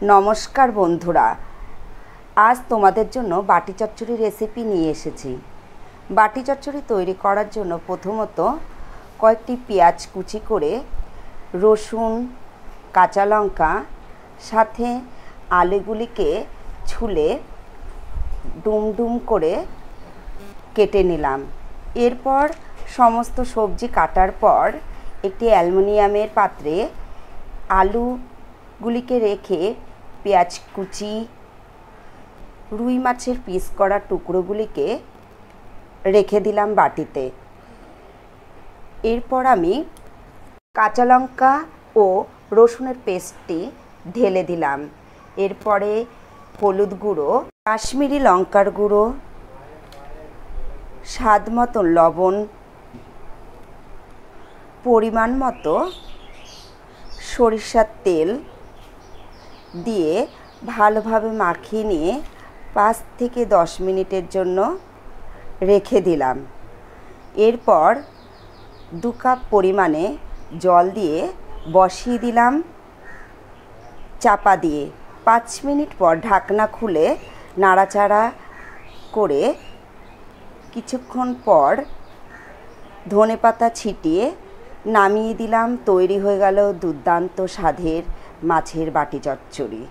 নমস্কার বন্ধুরা, আজ তোমাদের জন্য বাটি চচ্চড়ি রেসিপি নিয়ে এসেছি। বাটি চচ্চড়ি তৈরি করার জন্য প্রথমত কয়েকটি পেঁয়াজ কুচি করে, রসুন, কাঁচা লঙ্কা সাথে আলুগুলিকে ছুলে ডুম ডুম করে কেটে নিলাম। এরপর সমস্ত সবজি কাটার পর একটি অ্যালুমিনিয়ামের পাত্রে আলুগুলিকে রেখে পেঁয়াজ কুচি, রুই মাছের পিস করা টুকরোগুলিকে রেখে দিলাম বাটিতে। এরপর আমি কাঁচা লঙ্কা ও রসুনের পেস্টটি ঢেলে দিলাম। এরপরে হলুদ গুঁড়ো, কাশ্মীরি লঙ্কার গুঁড়ো, স্বাদ মতো লবণ, পরিমাণ মতো সরিষার তেল দিয়ে ভালোভাবে মাখিয়ে নিয়ে 5 থেকে 10 মিনিটের জন্য রেখে দিলাম। এরপর 2 কাপ পরিমাণে জল দিয়ে বসিয়ে দিলাম চাপা দিয়ে। 5 মিনিট পর ঢাকনা খুলে নাড়াচাড়া করে কিছুক্ষণ পর ধনেপাতা ছিটিয়ে নামিয়ে দিলাম। তৈরি হয়ে গেল দুর্দান্ত স্বাদের মাছের বাটি চচ্চড়ি।